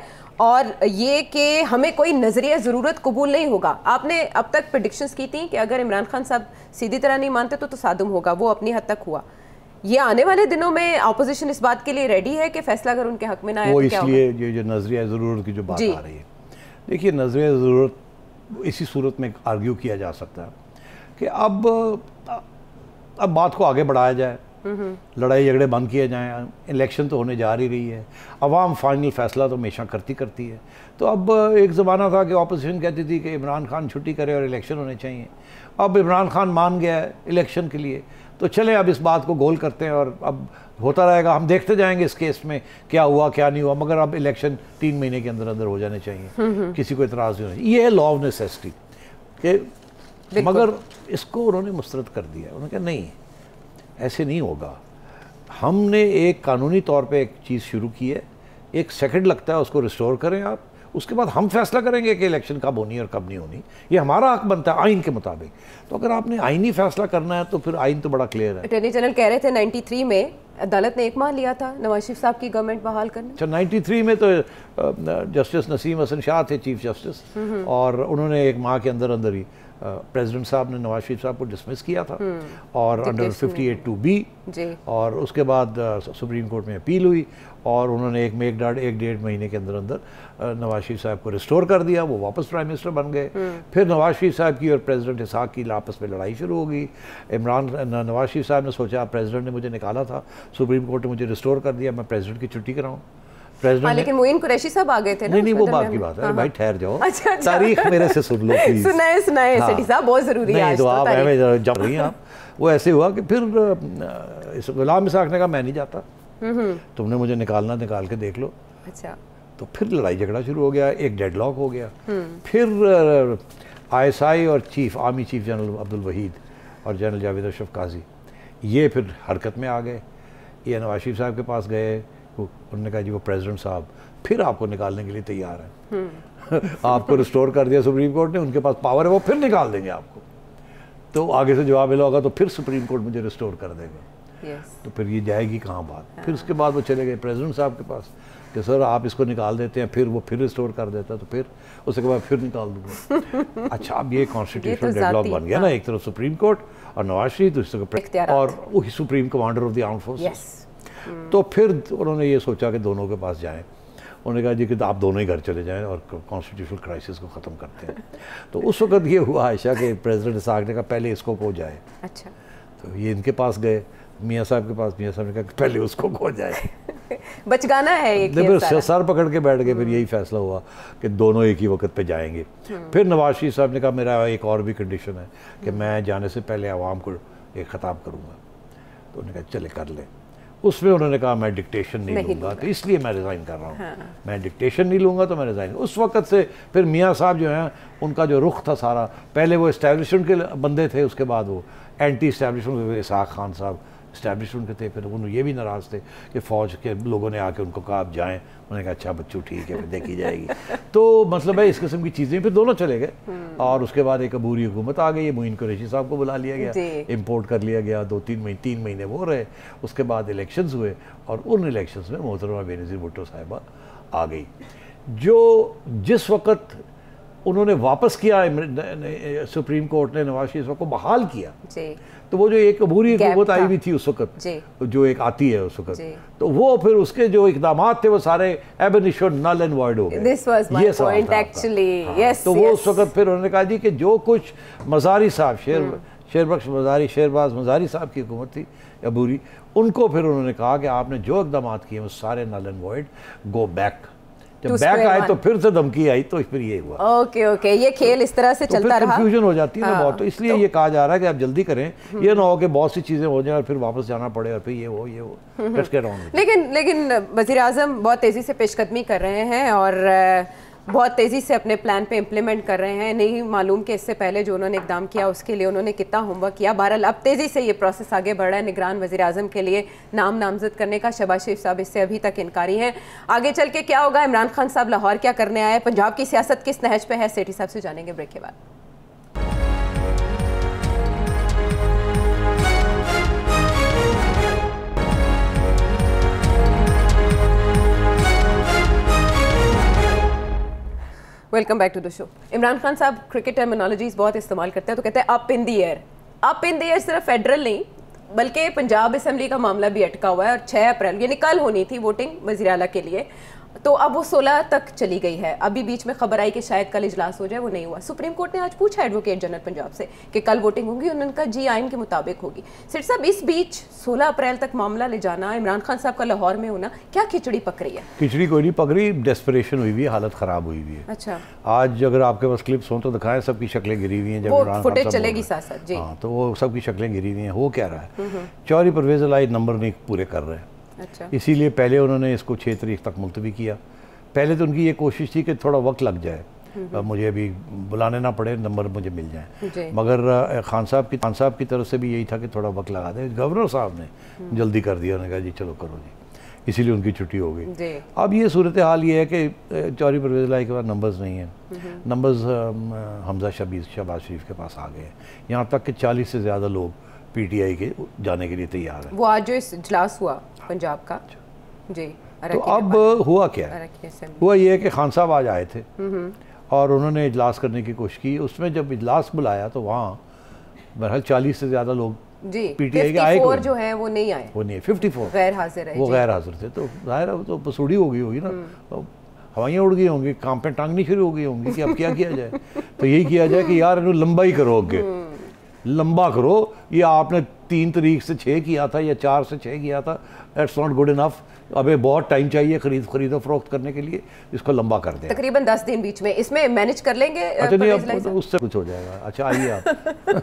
और ये कि हमें कोई नज़रिया ज़रूरत कबूल नहीं होगा। आपने अब तक प्रेडिक्शंस की थी कि अगर इमरान खान साहब सीधी तरह नहीं मानते तो तसादुम होगा, वो अपनी हद तक हुआ। ये आने वाले दिनों में अपोजिशन इस बात के लिए रेडी है कि फैसला अगर उनके हक में ना आए तो क्या होगा? इसलिए ये जो नज़रिया ज़रूरत की जो बात आ रही है, देखिए नज़रिया ज़रूरत इसी सूरत में आर्ग्यू किया जा सकता है कि अब बात को आगे बढ़ाया जाए, लड़ाई झगड़े बंद किए जाएं। इलेक्शन तो होने जा रही है, अवाम फाइनल फैसला तो हमेशा करती है। तो अब एक ज़माना था कि अपोजिशन कहती थी कि इमरान खान छुट्टी करे और इलेक्शन होने चाहिए। अब इमरान खान मान गया है इलेक्शन के लिए, तो चलें अब इस बात को गोल करते हैं और अब होता रहेगा, हम देखते जाएंगे इस केस में क्या हुआ क्या नहीं हुआ, मगर अब इलेक्शन 3 महीने के अंदर अंदर हो जाने चाहिए, किसी को इतराज़ नहीं होना। ये है लॉ ऑफ नेसेसिटी कि मगर इसको उन्होंने मुस्तरद कर दिया। उन्होंने कहा नहीं, ऐसे नहीं होगा। हमने एक कानूनी तौर पे एक चीज़ शुरू की है, 1 सेकंड लगता है उसको रिस्टोर करें आप, उसके बाद हम फैसला करेंगे कि इलेक्शन कब होनी और कब नहीं होनी। ये हमारा हक बनता है आइन के मुताबिक। तो अगर आपने आइनी फैसला करना है तो फिर आइन तो बड़ा क्लियर है। अटॉर्नी जनरल कह रहे थे 93 में अदालत ने 1 माह लिया था नवाज शरीफ साहब की गवर्नमेंट बहाल करने। अच्छा, 93 में तो जस्टिस नसीम हसन शाह थे चीफ जस्टिस, और उन्होंने 1 माह के अंदर अंदर ही प्रेसिडेंट साहब ने नवाज शरीफ साहब को डिसमिस किया था और अंडर 58(2)B, और उसके बाद सुप्रीम कोर्ट में अपील हुई और उन्होंने एक डेढ़ महीने के अंदर अंदर नवाज शरीफ साहब को रिस्टोर कर दिया। वो वापस प्राइम मिनिस्टर बन गए। फिर नवाज शरीफ साहब की और प्रेसिडेंट इसाक की आपस में लड़ाई शुरू हो गई। नवाज शरीफ साहब ने सोचा प्रेसिडेंट ने मुझे निकाला था, सुप्रीम कोर्ट ने मुझे रिस्टोर कर दिया, मैं प्रेसिडेंट की छुट्टी कराऊँ। लेकिन मोइन कुरैशी साहब आ गए थे ना। नहीं वो बात की बात है। भाई ठहर जाओ, तारीख मेरे से सुन लो प्लीज। सुनाए सेठी साहब, बहुत जरूरी है। नहीं तो आप जब रही हैं आप। वो ऐसे हुआ कि फिर गुलाम इसाक ने कहा मैं नहीं जाता, तुमने मुझे निकाल के देख लो। अच्छा, तो फिर लड़ाई झगड़ा शुरू हो गया, एक डेडलॉक हो गया। फिर ISI और army chief general Abdul Waheed और जनरल जावेद अशरफ काजी ये फिर हरकत में आ गए। ये नवाज शरीफ साहब के पास गए, उन्होंने कहा जी वो प्रेसिडेंट साहब फिर आपको निकालने के लिए तैयार हैं। आपको रिस्टोर कर दिया सुप्रीम कोर्ट ने, उनके पास पावर है, वो फिर निकाल देंगे आपको। तो आगे से जवाब मिला होगा तो फिर सुप्रीम कोर्ट मुझे रिस्टोर कर देगा। तो फिर ये जाएगी कहाँ बात। फिर उसके बाद वो चले गए प्रेसिडेंट साहब के पास कि सर आप इसको निकाल देते हैं, फिर वो फिर रिस्टोर कर देता, तो फिर उसके बाद फिर निकाल दूंगा। अच्छा, अब ये कॉन्स्टिट्यूशनल डेडलॉक बन गया ना, एक तरफ सुप्रीम कोर्ट और नवाज शरीफ, दूसरी तरफ और वही supreme commander of the armed forces. तो फिर उन्होंने ये सोचा कि दोनों के पास जाएं। उन्होंने कहा जी कि आप दोनों ही घर चले जाएं और कॉन्स्टिट्यूशनल क्राइसिस को ख़त्म करते हैं। तो उस वक्त ये हुआ आयशा के प्रेसिडेंट इसाक ने कहा पहले इसको खो जाए। अच्छा, तो ये इनके पास गए मियाँ साहब के पास, मियाँ साहब ने कहा पहले उसको खो जाए। बचगाना है ये फिर सर पकड़ के बैठ गए। फिर यही फैसला हुआ कि दोनों एक ही वक्त पे जाएंगे। फिर नवाज शरीफ साहब ने कहा मेरा एक और भी कंडीशन है कि मैं जाने से पहले आवाम को एक ख़िताब करूँगा। तो उन्होंने कहा चले कर ले। उसमें उन्होंने कहा मैं डिक्टेशन नहीं लूँगा, तो इसलिए मैं रिज़ाइन कर रहा हूँ। हाँ। मैं डिक्टेशन नहीं लूँगा तो मैं रिज़ाइन। उस वक्त से फिर मियाँ साहब जो हैं उनका जो रुख था सारा, पहले वो इस्टेब्लिशमेंट के बंदे थे, उसके बाद वो एंटी इस्टेब्लिशमेंट इसाक खान साहब इस्टेब्लिशमेंट के थे। फिर उन्होंने ये भी नाराज़ थे कि फ़ौज के लोगों ने आके उनको कहा आप जाएँ। उन्होंने कहा अच्छा बच्चों ठीक है, फिर देखी जाएगी। तो मतलब है इस किस्म की चीज़ें। फिर दोनों चले गए और उसके बाद एक अबूरी हुकूमत आ गई। मोइन कुरैशी साहब को बुला लिया गया, इम्पोर्ट कर लिया गया। 2-3 महीने वो रहे। उसके बाद इलेक्शंस हुए और उन इलेक्शंस में मोहतरमा बेनज़ीर भुट्टो साहिबा आ गई, जो जिस वक्त उन्होंने वापस किया सुप्रीम कोर्ट ने नवाज शरीफ को बहाल किया, तो वो जो एक अबूरी हुकूमत आई हुई थी उस वक्त, जो एक आती है उस वक्त, तो वो फिर उसके जो इकदाम थे वो सारे एब इनिशियो नल एंड वॉइड हो गए। ये पॉइंट एक्चुअली। तो वो उस वक्त फिर उन्होंने कहा जी कि जो कुछ मज़ारी साहब शेरबख्श मज़ारी शेरबाज मज़ारी साहब की हुकूमत थी अबूरी, उनको फिर उन्होंने कहा कि आपने जो इकदाम किए वो सारे null and void, go back. जब बैक आए तो फिर से धमकी आई, तो फिर ये हुआ। ओके, ये खेल इस तरह से तो चलता रहा। कंफ्यूजन हो जाती है ना बहुत। तो इसलिए ये कहा जा रहा है कि आप जल्दी करें, ये ना हो कि बहुत सी चीज़ें हो जाए और फिर वापस जाना पड़े और फिर ये हो लेकिन वज़ीर आज़म बहुत तेज़ी से पेशकदमी कर रहे हैं और बहुत तेज़ी से अपने प्लान पे इम्प्लीमेंट कर रहे हैं। नहीं मालूम कि इससे पहले जो उन्होंने इकदाम किया उसके लिए उन्होंने कितना होमवर्क किया। बहरहाल अब तेज़ी से ये प्रोसेस आगे बढ़ रहा है। निगरान वज़ीर आज़म के लिए नामजद करने का शहबाज शरीफ साहब इससे अभी तक इनकारी हैं। आगे चल के क्या होगा, इमरान खान साहब लाहौर क्या करने आए, पंजाब की सियासत किस नहज पे है, सेठी साहब से जानेंगे ब्रेक के बाद। Welcome back to the show. Imran Khan साहब क्रिकेट टर्मिनोलॉजीज बहुत इस्तेमाल करते हैं, तो कहते हैं up in the air. Up in the air सिर्फ फेडरल नहीं बल्कि पंजाब असेंबली का मामला भी अटका हुआ है और 6 अप्रैल यानी कल होनी थी वोटिंग वज़ीर आला के लिए, तो अब वो 16 तक चली गई है। अभी बीच में खबर आई कि शायद कल इजलास हो जाए, वो नहीं हुआ। सुप्रीम कोर्ट ने आज पूछा एडवोकेट जनरल पंजाब से कि कल वोटिंग होगी, उन्होंने कहा जी आइन के मुताबिक होगी। सेठ साहब, इस बीच 16 अप्रैल तक मामला ले जाना, इमरान खान साहब का लाहौर में होना, क्या खिचड़ी पक रही है? खिचड़ी कोई नहीं पक रही, डेस्परेशन हुई हुई है, हालत ख़राब हुई हुई है। अच्छा, आज अगर आपके पास क्लिप्स हों तो दिखाएं, सबकी शक्लें गिरी हुई हैं। जब फुटेज चलेगी साथ साथ जी। हाँ, तो वो सबकी शक्लें गिरी हुई हैं। हो क्या रहा है, चौधरी परवेज़ इलाही नंबर नहीं पूरे कर रहे हैं। अच्छा, इसीलिए पहले उन्होंने इसको 6 तारीख तक मुलतवी किया। पहले तो उनकी ये कोशिश थी कि थोड़ा वक्त लग जाए, मुझे अभी बुलाने ना पड़े, नंबर मुझे मिल जाए। मगर खान साहब की तरफ से भी यही था कि थोड़ा वक्त लगा दें। गवर्नर साहब ने जल्दी कर दिया, उन्होंने कहा जी चलो करो जी, इसीलिए उनकी छुट्टी हो गई। अब ये सूरत हाल ये है कि चौधरी परवेज़ इलाही के पास नंबर्स नहीं हैं। नंबर्स हमजा शहबाज शरीफ के पास आ गए हैं, यहाँ तक कि 40 से ज़्यादा लोग PTI के जाने के लिए तैयार हैं। वो आज जो इस इजलास हुआ पंजाब का जी, तो अब हुआ क्या है, हुआ ये है कि खान साहब आज आए थे और उन्होंने इजलास करने की कोशिश की। उसमें जब इजलास बुलाया तो वहाँ बहरहाल 40 से ज़्यादा लोग जी PTI के आए, जो है वो नहीं आए, वो नहीं, 54 गैर हाजिर है, वो गैर हाजिर थे। तो जाहिर है वो तो बसूड़ी हो गई होगी ना, तो हवाइयाँ उड़ गई होंगी, काम पे टांगनी शुरू हो गई होंगी कि अब क्या किया जाए। तो यही किया जाए कि यार इन्हों लंबा ही करो, आगे लंबा करो। ये आपने 3 तारीख से 6 किया था या 4 से 6 किया था, दैट्स नॉट गुड इनफ। अबे बहुत टाइम चाहिए खरीदो फरोख्त करने के लिए, इसको लंबा कर दें। तकरीबन 10 दिन बीच में इसमें मैनेज कर लेंगे। अच्छा नहीं, अब तो उससे कुछ हो जाएगा। अच्छा आइए आप।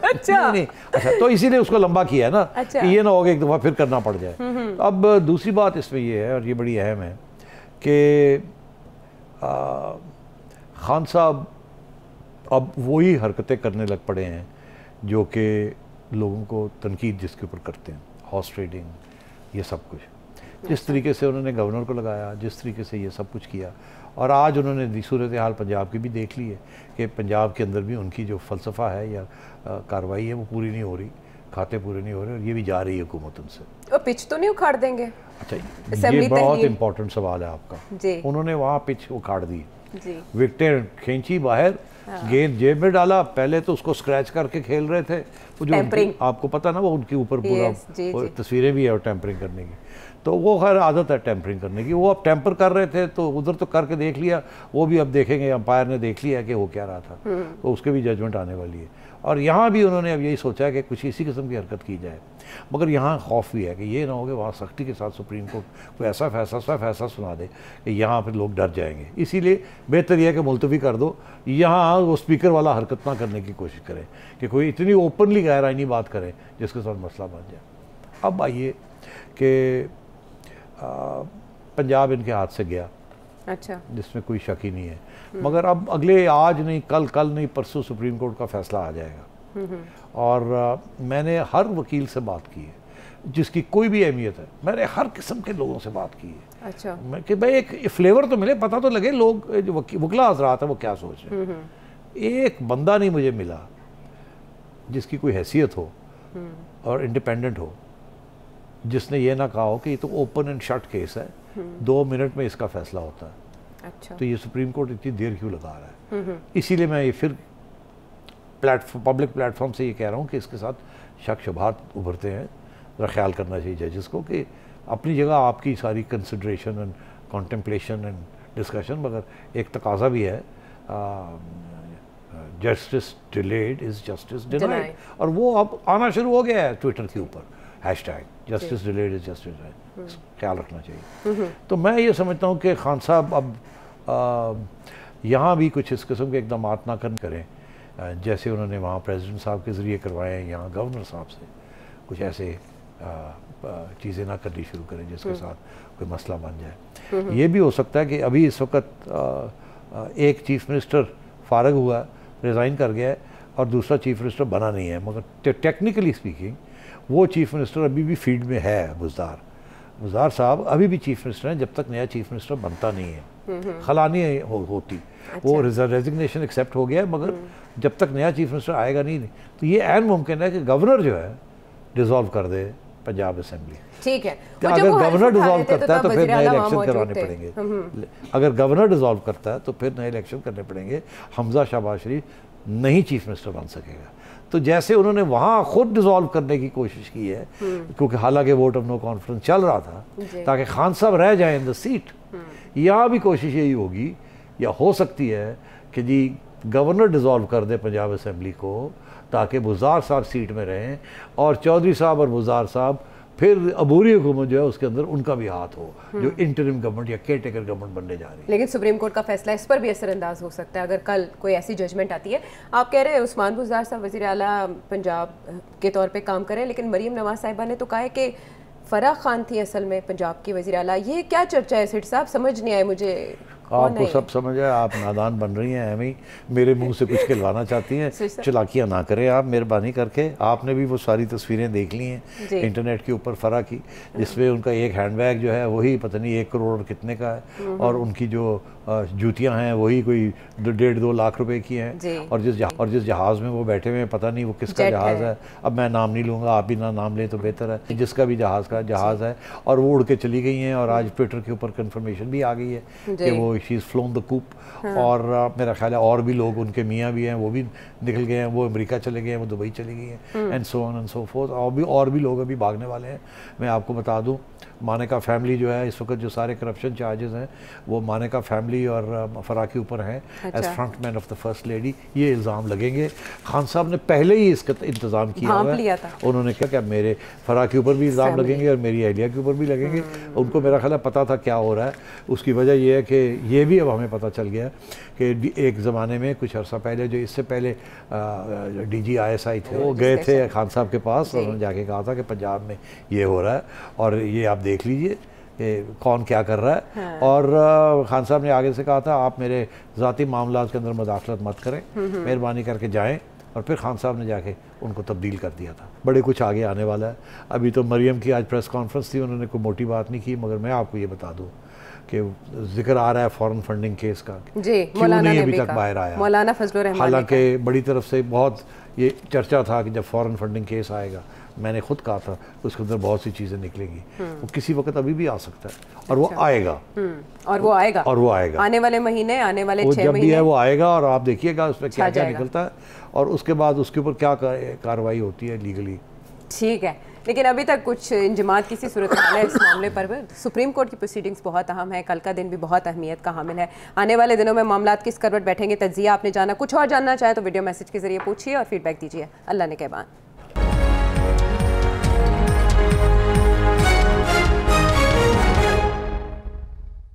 अच्छा नहीं, अच्छा तो इसीलिए उसको लंबा किया है ना। अच्छा। कि ये ना हो कि एक दफ़ा फिर करना पड़ जाए। अब दूसरी बात इसमें ये है, और ये बड़ी अहम है, कि खान साहब अब वही हरकतें करने लग पड़े हैं जो कि लोगों को तनकीद जिसके ऊपर करते हैं, हॉर्स ट्रेडिंग, ये सब कुछ। जिस तरीके से उन्होंने गवर्नर को लगाया, जिस तरीके से ये सब कुछ किया, और आज उन्होंने सूरत हाल पंजाब की भी देख ली है कि पंजाब के अंदर भी उनकी जो फ़लसफ़ा है या कार्रवाई है वो पूरी नहीं हो रही, खाते पूरे नहीं हो रहे, और ये भी जा रही है हुकूमत उनसे। और पिच तो नहीं उखाड़ देंगे? अच्छा, ये बहुत इंपॉर्टेंट सवाल है आपका जी। उन्होंने वहाँ पिच उखाड़ दी, विकेटें खींची बाहर, गेंद जेब में डाला। पहले तो उसको स्क्रैच करके खेल रहे थे, वो जो आपको पता ना, वो उनके ऊपर पूरा तस्वीरें भी है और टेम्परिंग करने की। तो वो खैर आदत है टेम्परिंग करने की, वो अब टेम्पर कर रहे थे तो उधर तो करके देख लिया, वो भी अब देखेंगे, अंपायर ने देख लिया कि वो क्या रहा था, तो उसके भी जजमेंट आने वाली है। और यहाँ भी उन्होंने अब यही सोचा है कि कुछ इसी किस्म की हरकत की जाए, मगर यहाँ खौफ भी है कि ये ना हो कि वहाँ सख्ती के साथ सुप्रीम कोर्ट कोई ऐसा फैसला सुना दे कि यहाँ फिर लोग डर जाएंगे। इसीलिए बेहतर यह है कि मुलतवी कर दो, यहाँ वो स्पीकर वाला हरकत ना करने की कोशिश करें कि कोई इतनी ओपनली गैर आईनी बात करे जिसके साथ मसला बन जाए। अब आइए कि पंजाब इनके हाथ से गया, अच्छा, जिसमें कोई शक ही नहीं है, मगर अब अगले आज नहीं कल नहीं परसों सुप्रीम कोर्ट का फैसला आ जाएगा। और मैंने हर वकील से बात की है जिसकी कोई भी अहमियत है, मैंने हर किस्म के लोगों से बात की है। अच्छा, कि भाई एक फ्लेवर तो मिले, पता तो लगे लोग जो वकीला हजरात है वो क्या सोच रहे हैं। एक बंदा नहीं मुझे मिला जिसकी कोई हैसियत हो और इंडिपेंडेंट हो जिसने ये ना कहा हो कि ये तो ओपन एंड शट केस है, 2 मिनट में इसका फैसला होता है। अच्छा, तो ये सुप्रीम कोर्ट इतनी देर क्यों लगा रहा है? इसीलिए मैं ये फिर पब्लिक प्लेटफॉर्म से ये कह रहा हूँ कि इसके साथ शक शुबहात उभरते हैं, ज़रा ख्याल करना चाहिए जजेस को कि अपनी जगह आपकी सारी consideration and contemplation and discussion, मगर एक तकाजा भी है justice delayed is justice denied, और वो अब आना शुरू हो गया है ट्विटर के ऊपर, hashtag justice delayed is justice denied, ख्याल रखना चाहिए। तो मैं ये समझता हूँ कि खान साहब अब यहाँ भी कुछ इस किस्म के इकदाम ना करें जैसे उन्होंने वहाँ प्रेसिडेंट साहब के ज़रिए करवाए हैं, यहाँ गवर्नर साहब से कुछ ऐसे चीज़ें ना करनी शुरू करें जिसके साथ कोई मसला बन जाए। ये भी हो सकता है कि अभी इस वक्त एक चीफ मिनिस्टर फारग हुआ, रिज़ाइन कर गया है, और दूसरा चीफ मिनिस्टर बना नहीं है, मगर टेक्निकली स्पीकिंग वो चीफ मिनिस्टर अभी भी फील्ड में है। बुज़दार साहब अभी भी चीफ मिनिस्टर हैं जब तक नया चीफ मिनिस्टर बनता नहीं है, खलानी होती। अच्छा। वो रेजिग्नेशन एक्सेप्ट हो गया है, मगर जब तक नया चीफ मिनिस्टर आएगा नहीं, तो ये ऐन मुमकिन है कि गवर्नर जो है डिसॉल्व कर दे पंजाब असेंबली। ठीक है, अगर गवर्नर डिसॉल्व करता है तो फिर नए इलेक्शन करवाने पड़ेंगे। अगर गवर्नर डिसॉल्व करता है तो फिर नए इलेक्शन करने पड़ेंगे। हमजा शहबाज शरीफ नहीं चीफ मिनिस्टर बन सकेगा। तो जैसे उन्होंने वहाँ खुद डिसॉल्व करने की कोशिश की है, क्योंकि हालांकि वोट ऑफ नो कॉन्फ्रेंस चल रहा था ताकि खान साहब रह जाए इन द सीट, यहाँ भी कोशिश यही होगी या हो सकती है कि जी गवर्नर डिसॉल्व कर दे पंजाब असेंबली को ताकि बुज़दार साहब सीट में रहें, और चौधरी साहब और बुज़दार साहब फिर अबूरी हुकूमत जो है उसके अंदर उनका भी हाथ हो, जो इंटरिम गवर्नमेंट या केयर टेकर गवर्नमेंट बनने जा रही है। लेकिन सुप्रीम कोर्ट का फैसला इस पर भी असरअंदाज हो सकता है अगर कल कोई ऐसी जजमेंट आती है। आप कह रहे हैं उस्मान बुज़दार साहब वज़ीर आला पंजाब के तौर पे काम करें, लेकिन मरीम नवाज साहिबा ने तो कहा है कि फराह खान थी असल में पंजाब की वज़ीर आला। ये क्या चर्चा है सेठ साहब, समझ नहीं आए मुझे। आपको सब समझ है, आप नादान बन रही हैं, एम मेरे मुंह से कुछ खिलवाना चाहती हैं। चलाकियाँ ना करें आप मेहरबानी करके। आपने भी वो सारी तस्वीरें देख ली हैं इंटरनेट के ऊपर फराह की, जिसमें उनका एक हैंडबैग जो है वही पता नहीं 1 करोड़ कितने का है, और उनकी जो जूतियाँ हैं वही कोई 1.5-2 लाख रुपए की हैं, और जिस जहाज़ में वो बैठे हुए हैं पता नहीं वो किसका जहाज़ है। अब मैं नाम नहीं लूँगा, आप भी ना नाम लें तो बेहतर है। जिसका भी जहाज़ है और वो उड़ के चली गई हैं, और आज ट्विटर के ऊपर कंफर्मेशन भी आ गई है कि वो she is flown the coop. और मेरा ख्याल है और भी लोग, उनके मियाँ भी हैं, वो भी निकल गए हैं, वो अमेरिका चले गए हैं, वो दुबई चली गई हैं, and so on and so fourth. और भी लोग अभी भागने वाले हैं। मैं आपको बता दूं, मानेका फैमिली जो है इस वक्त जो सारे करप्शन चार्जेस हैं वो मानेका फैमिली और फराह के ऊपर हैं as frontman of the first lady. ये इल्ज़ाम लगेंगे। खान साहब ने पहले ही इसका इंतज़ाम किया हुआ है। उन्होंने कहा कि मेरे फराह के ऊपर भी इल्ज़ाम लगेंगे और मेरी अहलिया के ऊपर भी लगेंगे। उनको मेरा ख्याल है पता था क्या हो रहा है। उसकी वजह यह है कि ये भी अब हमें पता चल गया कि एक ज़माने में कुछ अर्सा पहले, जो इससे पहले DG ISI थे, वो गए थे खान साहब के पास, उन्होंने जाके कहा था कि पंजाब में ये हो रहा है और ये आप देख लीजिए कि कौन क्या कर रहा है। और खान साहब ने आगे से कहा था आप मेरे ज़ाती मामलात के अंदर मुदाखलत मत करें, मेहरबानी करके जाएं। और फिर खान साहब ने जाके उनको तब्दील कर दिया था। बड़े कुछ आगे आने वाला है। अभी तो मरियम की आज प्रेस कॉन्फ्रेंस थी, उन्होंने कोई मोटी बात नहीं की, मगर मैं आपको ये बता दूँ कि जिक्र आ रहा है फॉरेन फंडिंग केस का, क्यों नहीं अभी तक बाहर आया। मौलाना फजलुर रहमान, हालांकि बड़ी तरफ से बहुत ये चर्चा था कि जब फॉरेन फंडिंग केस आएगा, मैंने खुद कहा था उसके अंदर बहुत सी चीज़ें निकलेंगी, वो किसी वक्त अभी भी आ सकता है, और वो आएगा, और वो आएगा आने वाले महीने, आने वाले 6 महीने, जब भी है वो आएगा। और आप देखिएगा उसमें क्या क्या निकलता है, और उसके बाद उसके ऊपर क्या कार्रवाई होती है लीगली, ठीक है, लेकिन अभी तक कुछ इंजमात की सी सूरत हाल है इस मामले पर। सुप्रीम कोर्ट की प्रोसीडिंग्स बहुत अहम है, कल का दिन भी बहुत अहमियत का हामिल है। आने वाले दिनों में मामला किस करवट बैठेंगे, तज्जिया आपने जाना, कुछ और जानना चाहे तो वीडियो मैसेज के जरिए पूछिए और फीडबैक दीजिए। अल्लाह ने कहबान।